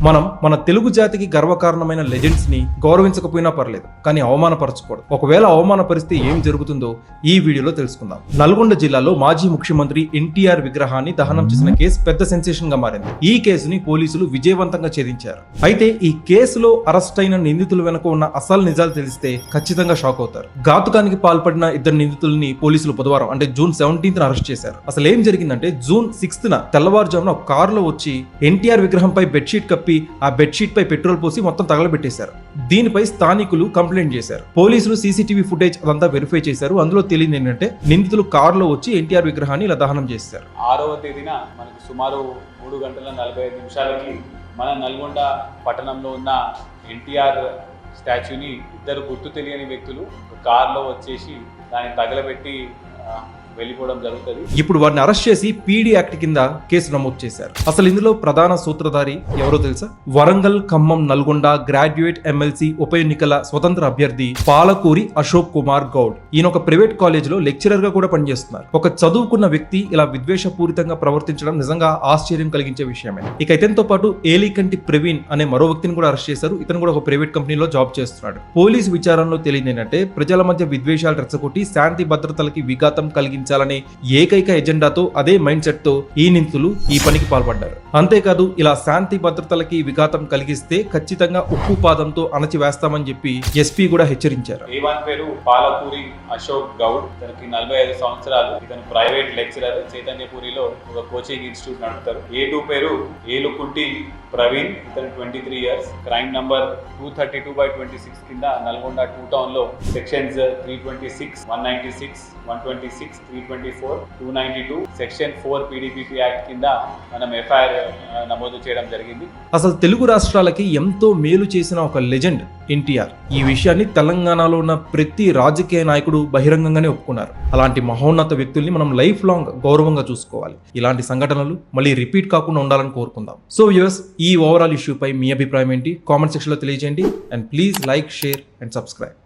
మనం మన తెలుగు జాతికి గర్వకారణమైన లెజెండ్స్ ని గౌరవించకపోయినా పర్లేదు, కానీ అవమానపరచకూడదు. ఒకవేళ అవమానపరిస్తే ఏం జరుగుతుందో ఈ వీడియోలో తెలుసుకుందాం. నల్గొండ జిల్లాలో మాజీ ముఖ్యమంత్రి ఎన్టీఆర్ విగ్రహాన్ని దహనం చేసిన కేసు పెద్ద సెన్సేషన్ గా మారింది. ఈ కేసుని పోలీసులు విజయవంతంగా ఛేదించారు. అయితే ఈ కేసులో అరెస్ట్ అయిన నిందితుల వెనుక ఉన్న అసలు నిజాలు తెలిస్తే ఖచ్చితంగా షాక్ అవుతారు. ఘాతుకానికి పాల్పడిన ఇద్దరు నిందితుల్ని పోలీసులు బుధవారం అంటే జూన్ 17న అరెస్ట్ చేశారు. అసలు ఏం జరిగిందంటే జూన్ 6న తెల్లవారుజామున ఒక కారులో వచ్చి ఎన్టీఆర్ విగ్రహంపై బెడ్షీట్ కప్పి ఆ బెడ్షీట్ పై పెట్రోల్ పోసి మొత్తం తగలబెట్టేశారు. దీనిపై స్థానికులు కంప్లైంట్ చేశారు. పోలీసులు సీసీటీవీ ఫుటేజ్ అదంతా వెరిఫై చేశారు. అందులో తెలియదు ఏంటంటే నిందితులు కారులో వచ్చి ఎన్టీఆర్ విగ్రహాన్ని ఇలా దహనం చేశారు. 6వ తేదీన మనకు సుమారు 3:45 మన నల్గొండ పట్టణంలో ఉన్న ఎన్టీఆర్ స్టాచ్యూని ఇద్దరు గుర్తు తెలియని వ్యక్తులు కారులో వచ్చేసి దాన్ని తగలబెట్టి వెళ్ళిపోవడం జరుగుతుంది. ఇప్పుడు వారిని అరెస్ట్ చేసి పీడీ యాక్ట్ కింద కేసు నమోదు చేశారు. అసలు ఇందులో ప్రధాన సూత్రధారి ఎవరో తెలుసా? వరంగల్, ఖమ్మం, నల్గొండ గ్రాడ్యుయేట్ ఎమ్మెల్సీ ఉప ఎన్నికల స్వతంత్ర అభ్యర్థి పాలకూరి అశోక్ కుమార్ గౌడ్. ఈయన ఒక ప్రైవేట్ కాలేజ్ లో లెక్చరర్ గా కూడా పనిచేస్తున్నారు. ఒక చదువుకున్న వ్యక్తి ఇలా విద్వేషపూరితంగా ప్రవర్తించడం నిజంగా ఆశ్చర్యం కలిగించే విషయమే. ఇక ఇతనితో పాటు ఏలికంటి ప్రవీణ్ అనే మరో వ్యక్తిని కూడా అరెస్ట్ చేశారు. ఇతను కూడా ఒక ప్రైవేట్ కంపెనీలో జాబ్ చేస్తున్నాడు. పోలీసు విచారణలో తెలియదు ఏంటంటే ప్రజల మధ్య విద్వేషాలు రెచ్చగొట్టి శాంతి భద్రతలకి విఘాతం కలిగించాలనే ఏకైక ఎజెండాతో, అదే మైండ్ సెట్ తో ఈ నిందితులు ఈ పనికి పాల్పడ్డారు. అంతేకాదు ఇలా శాంతి భద్రతలకి విఘాతం కలిగిస్తే ఖచ్చితంగా ఉక్కు పాదంతో అణచివేస్తామని చెప్పి ఎస్పీ కూడా హెచ్చరించారు. A1 పేరు పాలకూరి అశోక్ గౌడ్, తనకి 45 సంవత్సరాలు. ఇతను ప్రైవేట్ లెక్చరర్, చైతన్యపూరిలో ఒక కోచింగ్ ఇన్స్టిట్యూట్ నడుపుతారు. A2 పేరు ఏలుకుంటి ప్రవీణ్, ఇతను 23 years. క్రైమ్ నంబర్ 232/26 కింద నల్గొండ 2 టౌన్ లో సెక్షన్స్ 326, 196, 126, 324, 292, సెక్షన్ 4 PDPP యాక్ట్ కింద మనం FIR నమోదు చేయడం జరిగింది. అసలు తెలుగు రాష్ట్రాలకి ఎంతో మేలు చేసిన ఒక లెజెండ్ ఎన్టీఆర్. ఈ విషయాన్ని తెలంగాణలో ఉన్న ప్రతి రాజకీయ నాయకుడు బహిరంగంగానే ఒప్పుకున్నారు. అలాంటి మహోన్నత వ్యక్తుల్ని మనం లైఫ్ లాంగ్ గౌరవంగా చూసుకోవాలి. ఇలాంటి సంఘటనలు మళ్ళీ రిపీట్ కాకుండా ఉండాలని కోరుకుందాం. సో వ్యూవర్స్, ఈ ఓవరాల్ ఇష్యూపై మీ అభిప్రాయం ఏంటి? కామెంట్ సెక్షన్ లో తెలియజేయండి. And please like, share and subscribe.